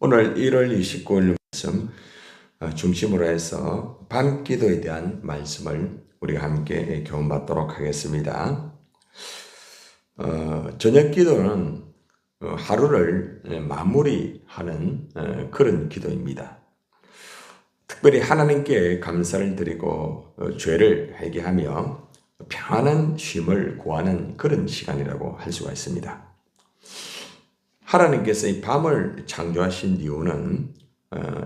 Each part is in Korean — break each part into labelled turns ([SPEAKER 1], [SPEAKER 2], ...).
[SPEAKER 1] 오늘 1월 29일 말씀 중심으로 해서 밤기도에 대한 말씀을 우리가 함께 교훈받도록 하겠습니다. 저녁 기도는 하루를 마무리하는 그런 기도입니다. 특별히 하나님께 감사를 드리고 죄를 회개하며 평안한 쉼을 구하는 그런 시간이라고 할 수가 있습니다. 하나님께서 이 밤을 창조하신 이유는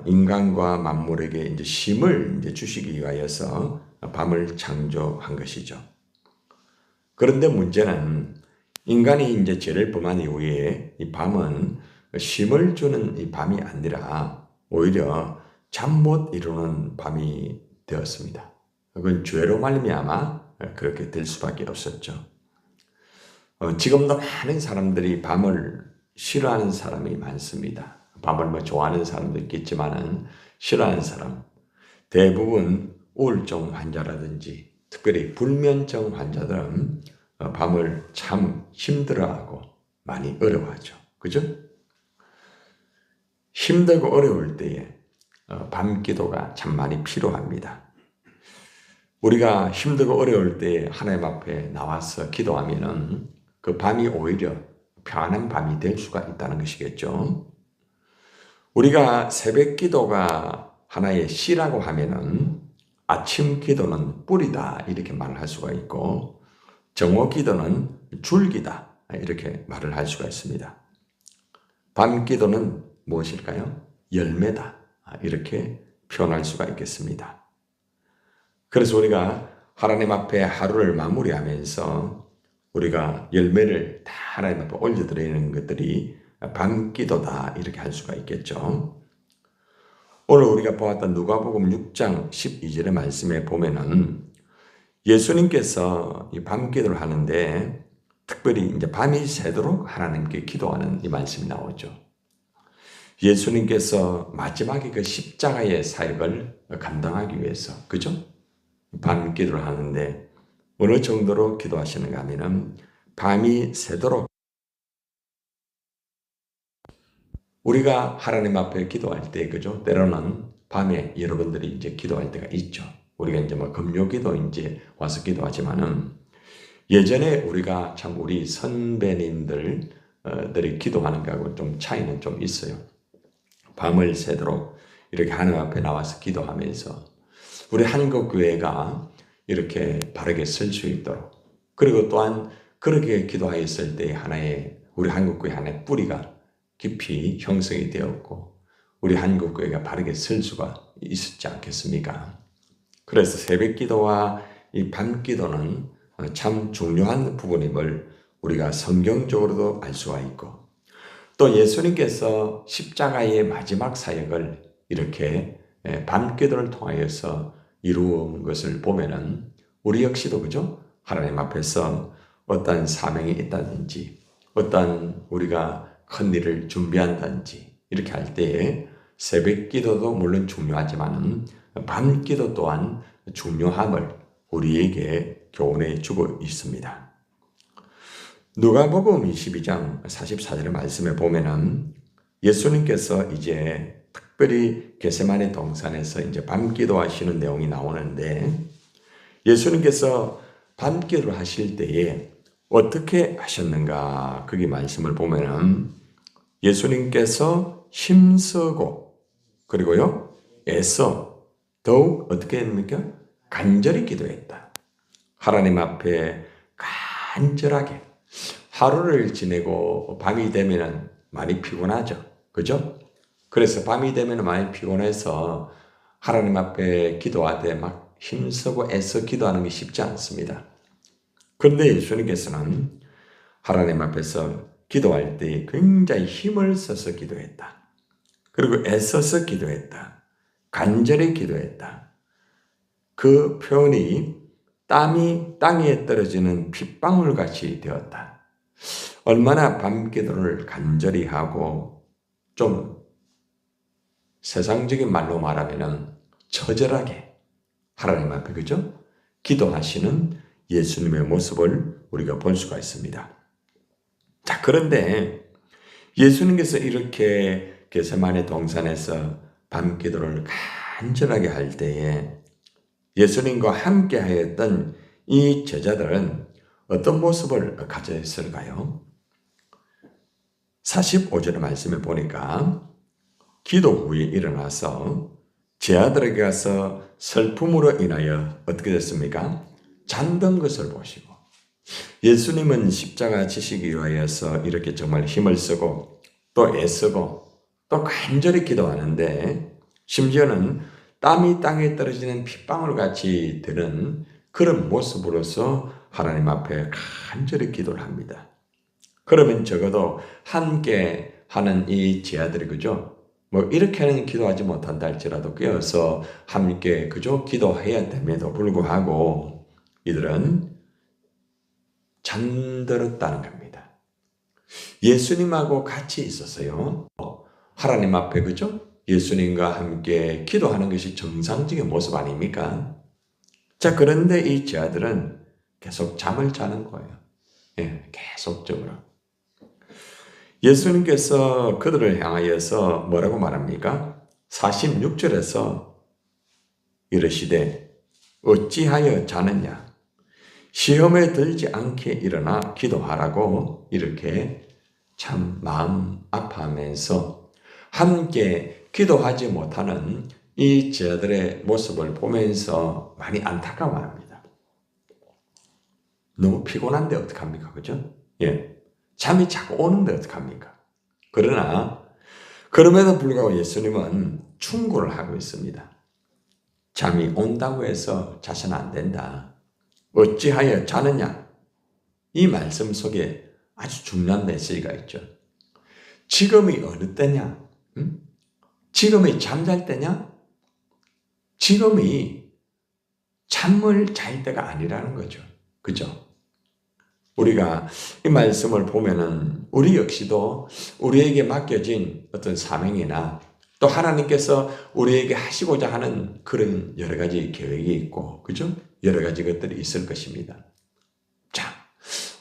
[SPEAKER 1] 인간과 만물에게 이제 쉼을 주시기 위하여서 밤을 창조한 것이죠. 그런데 문제는 인간이 이제 죄를 범한 이후에 이 밤은 쉼을 주는 이 밤이 아니라 오히려 잠 못 이루는 밤이 되었습니다. 그건 죄로 말미암아 그렇게 될 수밖에 없었죠. 지금도 많은 사람들이 밤을 싫어하는 사람이 많습니다. 밤을 좋아하는 사람도 있겠지만은 싫어하는 사람, 대부분 우울증 환자라든지 특별히 불면증 환자들은 밤을 참 힘들어하고 많이 어려워하죠. 그죠? 힘들고 어려울 때에 밤 기도가 참 많이 필요합니다. 우리가 힘들고 어려울 때 하나님 앞에 나와서 기도하면은 그 밤이 오히려 평안한 밤이 될 수가 있다는 것이겠죠. 우리가 새벽 기도가 하나의 씨라고 하면은 아침 기도는 뿌리다 이렇게 말을 할 수가 있고 정오 기도는 줄기다 이렇게 말을 할 수가 있습니다. 밤 기도는 무엇일까요? 열매다 이렇게 표현할 수가 있겠습니다. 그래서 우리가 하나님 앞에 하루를 마무리하면서 우리가 열매를 다 하나님 앞에 올려드리는 것들이 밤기도다 이렇게 할 수가 있겠죠. 오늘 우리가 보았던 누가복음 6장 12절의 말씀에 보면은 예수님께서 이 밤기도를 하는데 특별히 이제 밤이 새도록 하나님께 기도하는 이 말씀이 나오죠. 예수님께서 마지막에 그 십자가의 사역을 감당하기 위해서 그죠? 밤기도를 하는데 어느 정도로 기도하시는가 하면은 밤이 새도록 우리가 하나님 앞에 기도할 때 그죠? 때로는 밤에 여러분들이 이제 기도할 때가 있죠. 우리가 이제 금요기도 이제 와서 기도하지만은 예전에 우리가 참 우리 선배님들이 기도하는 거하고 좀 차이는 좀 있어요. 밤을 새도록 이렇게 하나님 앞에 나와서 기도하면서 우리 한국교회가 이렇게 바르게 쓸 수 있도록 그리고 또한 그렇게 기도하였을 때 하나의 우리 한국교회 하나의 뿌리가 깊이 형성이 되었고 우리 한국교회가 바르게 쓸 수가 있었지 않겠습니까? 그래서 새벽 기도와 이 밤 기도는 참 중요한 부분임을 우리가 성경적으로도 알 수가 있고 또 예수님께서 십자가의 마지막 사역을 이렇게 밤 기도를 통하여서 이루은 것을 보면은 우리 역시도 그죠? 하나님 앞에서 어떤 사명이 있다든지 어떤 우리가 큰 일을 준비한다든지 이렇게 할 때에 새벽 기도도 물론 중요하지만 밤 기도 또한 중요함을 우리에게 교훈해 주고 있습니다. 누가복음 22장 44절의 말씀에 보면은 예수님께서 이제 특별히 겟세마네 동산에서 이제 밤 기도하시는 내용이 나오는데 예수님께서 밤 기도를 하실 때에 어떻게 하셨는가? 거기 말씀을 보면은 예수님께서 힘쓰고 그리고요 애써 더욱 어떻게 했습니까? 간절히 기도했다. 하나님 앞에 간절하게 하루를 지내고 밤이 되면은 많이 피곤하죠. 그죠? 그래서 밤이 되면 많이 피곤해서 하나님 앞에 기도하되 막 힘쓰고 애써 기도하는 게 쉽지 않습니다. 그런데 예수님께서는 하나님 앞에서 기도할 때 굉장히 힘을 써서 기도했다. 그리고 애써서 기도했다. 간절히 기도했다. 그 표현이 땀이 땅에 떨어지는 핏방울 같이 되었다. 얼마나 밤 기도를 간절히 하고 좀 세상적인 말로 말하면 처절하게 하나님 앞에 그죠? 기도하시는 예수님의 모습을 우리가 볼 수가 있습니다. 자, 그런데 예수님께서 이렇게 겟세마네 동산에서 밤 기도를 간절하게 할 때에 예수님과 함께 하였던 이 제자들은 어떤 모습을 가졌을까요? 45절의 말씀을 보니까 기도 후에 일어나서 제 아들에게 가서 슬픔으로 인하여 어떻게 됐습니까? 잠든 것을 보시고, 예수님은 십자가 지시기 위하여서 이렇게 정말 힘을 쓰고 또 애쓰고 또 간절히 기도하는데, 심지어는 땀이 땅에 떨어지는 핏방울 같이 드는 그런 모습으로서 하나님 앞에 간절히 기도를 합니다. 그러면 적어도 함께 하는 이 제자들이 그죠? 뭐 이렇게는 기도하지 못한다 할지라도 깨어서 함께 그죠? 기도해야 됨에도 불구하고 이들은 잠들었다는 겁니다. 예수님하고 같이 있었어요. 하나님 앞에 그죠? 예수님과 함께 기도하는 것이 정상적인 모습 아닙니까? 자, 그런데 이 제자들은 계속 잠을 자는 거예요. 예, 계속적으로. 예수님께서 그들을 향하여서 뭐라고 말합니까? 46절에서 이르시되 어찌하여 자느냐? 시험에 들지 않게 일어나 기도하라고 이렇게 참 마음 아파하면서 함께 기도하지 못하는 이 제자들의 모습을 보면서 많이 안타까워합니다. 너무 피곤한데 어떡합니까? 그죠? 예. 잠이 자꾸 오는데 어떡합니까? 그러나 그럼에도 불구하고 예수님은 충고를 하고 있습니다. 잠이 온다고 해서 자서는 안 된다. 어찌하여 자느냐? 이 말씀 속에 아주 중요한 메시지가 있죠. 지금이 어느 때냐? 응? 지금이 잠잘 때냐? 지금이 잠을 잘 때가 아니라는 거죠. 그죠? 우리가 이 말씀을 보면은 우리 역시도 우리에게 맡겨진 어떤 사명이나 또 하나님께서 우리에게 하시고자 하는 그런 여러 가지 계획이 있고, 그죠? 여러 가지 것들이 있을 것입니다. 자,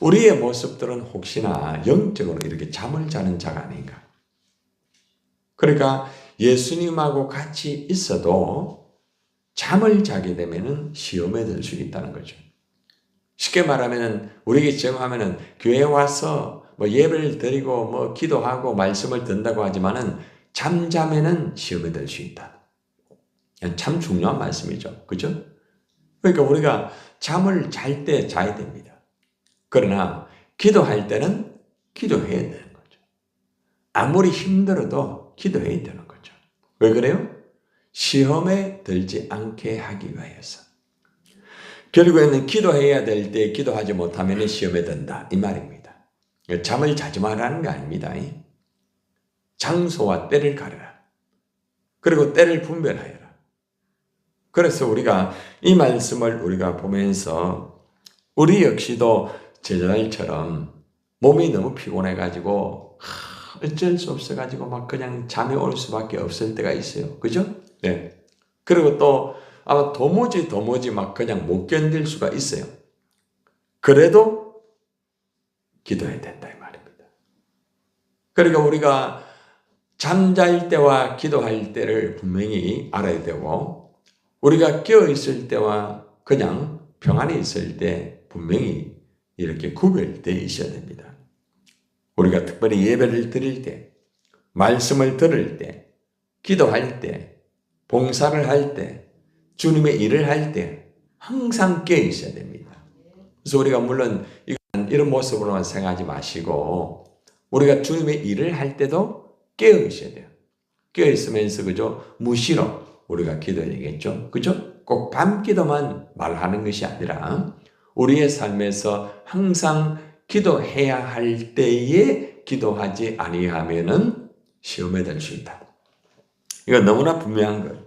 [SPEAKER 1] 우리의 모습들은 혹시나 영적으로 이렇게 잠을 자는 자가 아닌가? 그러니까 예수님하고 같이 있어도 잠을 자게 되면은 시험에 들 수 있다는 거죠. 쉽게 말하면은 우리에게 적용하면은 교회 와서 뭐 예배를 드리고 뭐 기도하고 말씀을 듣는다고 하지만은 잠자면은 시험에 들 수 있다. 참 중요한 말씀이죠. 그죠? 그러니까 우리가 잠을 잘 때 자야 됩니다. 그러나 기도할 때는 기도해야 되는 거죠. 아무리 힘들어도 기도해야 되는 거죠. 왜 그래요? 시험에 들지 않게 하기 위해서. 결국에는 기도해야 될 때 기도하지 못하면 시험에 든다. 이 말입니다. 잠을 자지 말라는 게 아닙니다. 장소와 때를 가려라. 그리고 때를 분별하여라. 그래서 우리가 이 말씀을 우리가 보면서 우리 역시도 제자들처럼 몸이 너무 피곤해가지고 어쩔 수 없어가지고 막 그냥 잠이 올 수밖에 없을 때가 있어요. 그죠? 네. 그리고 또 아마 도무지 막 그냥 못 견딜 수가 있어요. 그래도 기도해야 된다 이 말입니다. 그러니까 우리가 잠잘 때와 기도할 때를 분명히 알아야 되고, 우리가 깨어 있을 때와 그냥 평안히 있을 때 분명히 이렇게 구별되어 있어야 됩니다. 우리가 특별히 예배를 드릴 때, 말씀을 들을 때, 기도할 때, 봉사를 할 때, 주님의 일을 할 때 항상 깨어 있어야 됩니다. 그래서 우리가 물론 이런 모습으로만 생각하지 마시고 우리가 주님의 일을 할 때도 깨어 있어야 돼요. 깨어 있으면서 그죠? 무시로 우리가 기도해야겠죠. 그죠? 꼭 밤 기도만 말하는 것이 아니라 우리의 삶에서 항상 기도해야 할 때에 기도하지 아니하면은 시험에 들 수 있다. 이건 너무나 분명한 거예요.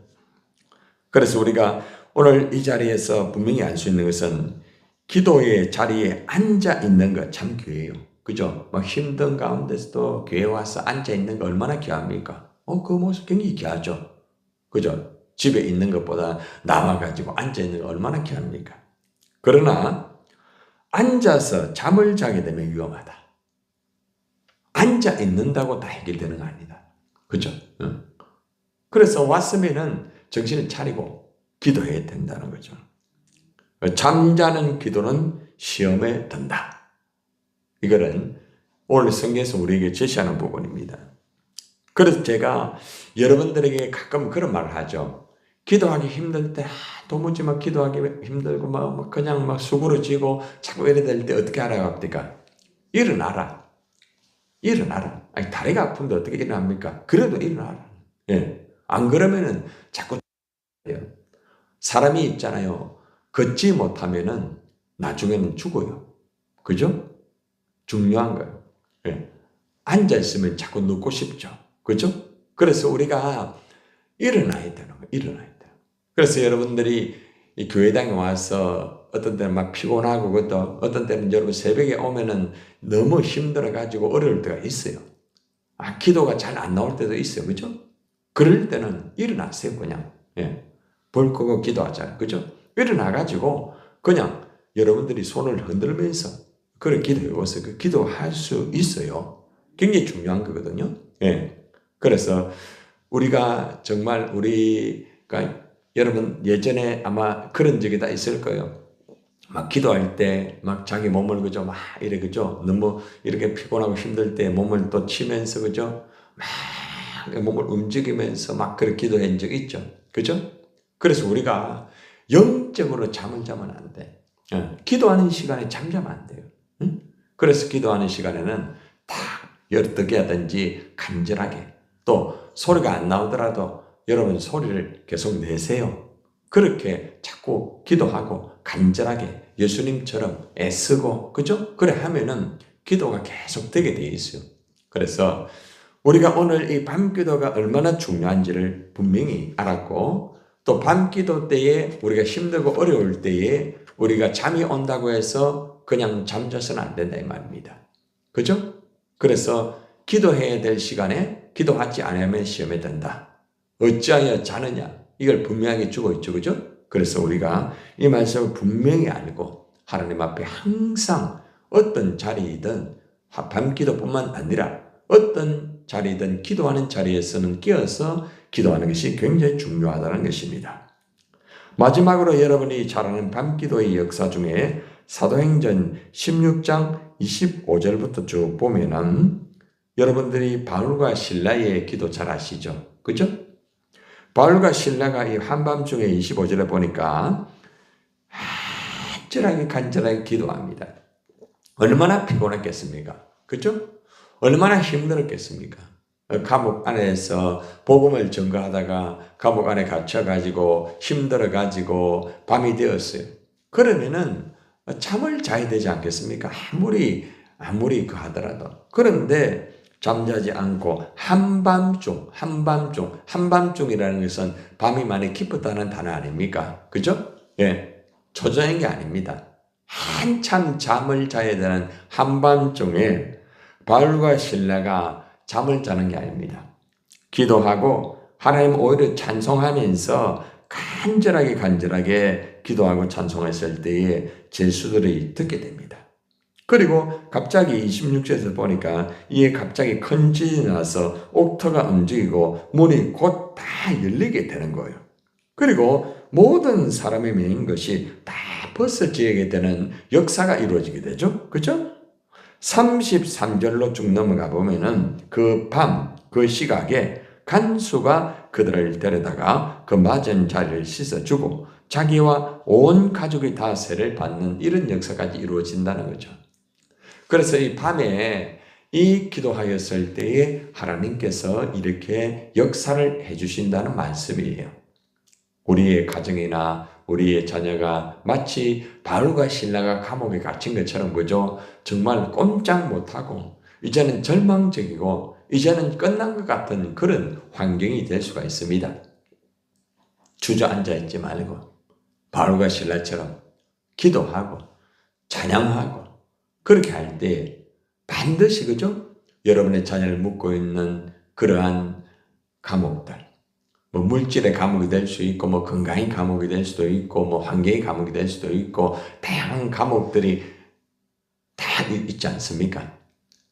[SPEAKER 1] 그래서 우리가 오늘 이 자리에서 분명히 알 수 있는 것은 기도의 자리에 앉아 있는 것 참 귀해요. 그죠? 막 힘든 가운데서도 교회 와서 앉아 있는 거 얼마나 귀합니까? 그 모습 굉장히 귀하죠. 그죠? 집에 있는 것보다 나와가지고 앉아 있는 거 얼마나 귀합니까? 그러나 앉아서 잠을 자게 되면 위험하다. 앉아 있는다고 다 해결되는 거 아니다. 그죠? 그래서 왔으면은 정신을 차리고 기도해야 된다는 거죠. 잠자는 기도는 시험에 든다. 이거는 오늘 성경에서 우리에게 제시하는 부분입니다. 그래서 제가 여러분들에게 가끔 그런 말을 하죠. 기도하기 힘들 때, 도무지 막 기도하기 힘들고, 막 그냥 막 수그러지고, 자꾸 이래 될 때 어떻게 하라고 합니까? 일어나라. 일어나라. 아니, 다리가 아픈데 어떻게 일어납니까? 그래도 일어나라. 예. 안 그러면은 자꾸 돼요. 사람이 있잖아요. 걷지 못하면은 나중에는 죽어요. 그죠? 중요한 거예요. 예. 앉아있으면 자꾸 눕고 싶죠. 그죠? 그래서 우리가 일어나야 되는 거예요. 일어나야 돼요. 그래서 여러분들이 이 교회당에 와서 어떤 때는 막 피곤하고 그것도 어떤 때는 여러분 새벽에 오면은 너무 힘들어가지고 어려울 때가 있어요. 기도가 잘 안 나올 때도 있어요. 그죠? 그럴 때는 일어나세요. 그냥. 예. 불 끄고 기도하자. 그죠? 일어나가지고 그냥 여러분들이 손을 흔들면서 그런 기도해보세요. 그 기도할 수 있어요. 굉장히 중요한 거거든요. 예. 그래서 우리가 정말 우리가 여러분 예전에 아마 그런 적이 다 있을 거예요. 막 기도할 때 막 자기 몸을 그죠 막 이래 그죠 너무 이렇게 피곤하고 힘들 때 몸을 또 치면서 그죠 막 몸을 움직이면서 막 그렇게 기도한 적 있죠. 그죠? 그래서 우리가 영적으로 잠을 자면 안 돼. 기도하는 시간에 잠자면 안 돼요. 응? 그래서 기도하는 시간에는 다 어떻게 하든지 간절하게 또 소리가 안 나오더라도 여러분 소리를 계속 내세요. 그렇게 자꾸 기도하고 간절하게 예수님처럼 애쓰고 그죠? 그래 하면은 기도가 계속 되게 돼 있어요. 그래서 우리가 오늘 이 밤기도가 얼마나 중요한지를 분명히 알았고 또 밤기도 때에 우리가 힘들고 어려울 때에 우리가 잠이 온다고 해서 그냥 잠자서는 안 된다 이 말입니다. 그죠? 그래서 기도해야 될 시간에 기도하지 않으면 시험에 든다. 어찌하여 자느냐? 이걸 분명하게 주고 있죠. 그죠? 그래서 우리가 이 말씀을 분명히 알고 하나님 앞에 항상 어떤 자리이든 밤기도뿐만 아니라 어떤 자리든 기도하는 자리에서는 끼어서 기도하는 것이 굉장히 중요하다는 것입니다. 마지막으로 여러분이 잘 아는 밤기도의 역사 중에 사도행전 16장 25절부터 쭉 보면은 여러분들이 바울과 실라의 기도 잘 아시죠? 그죠? 바울과 실라가 이 한밤중에 25절에 보니까 간절하게 기도합니다. 얼마나 피곤했겠습니까? 그죠? 얼마나 힘들었겠습니까? 감옥 안에서 복음을 전가하다가 감옥 안에 갇혀가지고 힘들어가지고 밤이 되었어요. 그러면은 잠을 자야 되지 않겠습니까? 아무리 그 하더라도. 그런데 잠자지 않고 한밤중이라는 것은 밤이 많이 깊었다는 단어 아닙니까? 그죠? 예. 초조한 게 아닙니다. 한참 잠을 자야 되는 한밤중에 바울과 실라가 잠을 자는 게 아닙니다. 기도하고 하나님 오히려 찬송하면서 간절하게 기도하고 찬송했을 때에 제수들이 듣게 됩니다. 그리고 갑자기 26절에서 보니까 이에 갑자기 큰 지진이 나서 옥터가 움직이고 문이 곧 다 열리게 되는 거예요. 그리고 모든 사람의 메인 것이 다 벗어지게 되는 역사가 이루어지게 되죠. 그죠? 33절로 쭉 넘어가 보면은 그 시각에 간수가 그들을 데려다가 그 맞은 자리를 씻어주고 자기와 온 가족이 다 세를 받는 이런 역사까지 이루어진다는 거죠. 그래서 이 밤에 이 기도하였을 때에 하나님께서 이렇게 역사를 해주신다는 말씀이에요. 우리의 가정이나 우리의 자녀가 마치 바울과 실라가 감옥에 갇힌 것처럼 그죠? 정말 꼼짝 못하고 이제는 절망적이고 이제는 끝난 것 같은 그런 환경이 될 수가 있습니다. 주저앉아 있지 말고 바울과 실라처럼 기도하고 찬양하고 그렇게 할 때 반드시 그죠? 여러분의 자녀를 묶고 있는 그러한 감옥들 물질의 감옥이 될 수 있고, 건강의 감옥이 될 수도 있고, 환경의 감옥이 될 수도 있고, 다양한 감옥들이 다 있지 않습니까?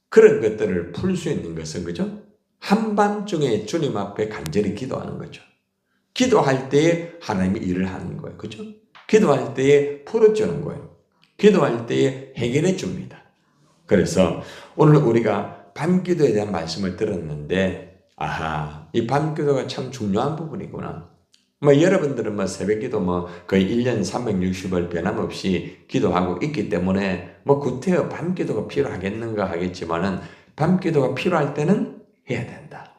[SPEAKER 1] 그런 것들을 풀 수 있는 것은, 그죠? 한밤중에 주님 앞에 간절히 기도하는 거죠. 기도할 때에 하나님이 일을 하는 거예요. 그죠? 기도할 때에 풀어주는 거예요. 기도할 때에 해결해 줍니다. 그래서 오늘 우리가 밤기도에 대한 말씀을 들었는데, 아하, 이 밤기도가 참 중요한 부분이구나. 여러분들은 새벽기도 거의 1년 360일 변함없이 기도하고 있기 때문에 구태여 밤기도가 필요하겠는가 하겠지만은 밤기도가 필요할 때는 해야 된다.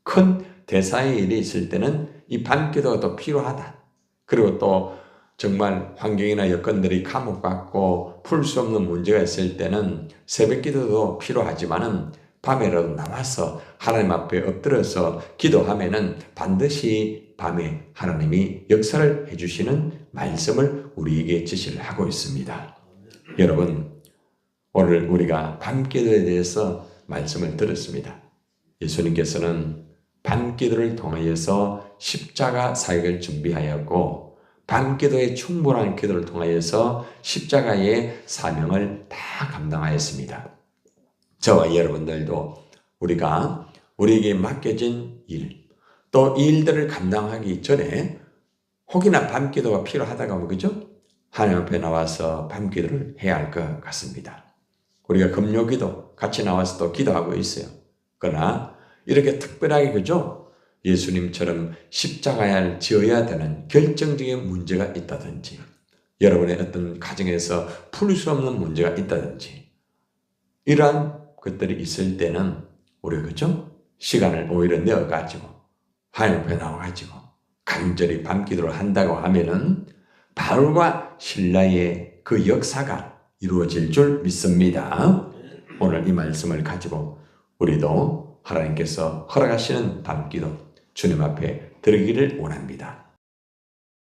[SPEAKER 1] 큰 대사의 일이 있을 때는 이 밤기도가 또 필요하다. 그리고 또 정말 환경이나 여건들이 감옥 같고 풀 수 없는 문제가 있을 때는 새벽기도도 필요하지만은 밤에라도 나와서 하나님 앞에 엎드려서 기도하면은 반드시 밤에 하나님이 역사를 해주시는 말씀을 우리에게 지시를 하고 있습니다. 여러분, 오늘 우리가 밤기도에 대해서 말씀을 들었습니다. 예수님께서는 밤기도를 통하여서 십자가 사역을 준비하였고, 밤기도의 충분한 기도를 통하여서 십자가의 사명을 다 감당하였습니다. 저와 여러분들도 우리에게 맡겨진 일, 또 이 일들을 감당하기 전에 혹이나 밤기도가 필요하다가 그죠? 하나님 앞에 나와서 밤기도를 해야 할 것 같습니다. 우리가 금요기도 같이 나와서 또 기도하고 있어요. 그러나 이렇게 특별하게 그죠? 예수님처럼 십자가를 지어야 되는 결정적인 문제가 있다든지, 여러분의 어떤 가정에서 풀 수 없는 문제가 있다든지, 이러한 것들이 있을 때는 우리가 그죠? 시간을 오히려 내어가지고 하나님 앞에 나와가지고 간절히 밤기도를 한다고 하면은 바울과 실라의 그 역사가 이루어질 줄 믿습니다. 오늘 이 말씀을 가지고 우리도 하나님께서 허락하시는 밤기도 주님 앞에 드리기를 원합니다.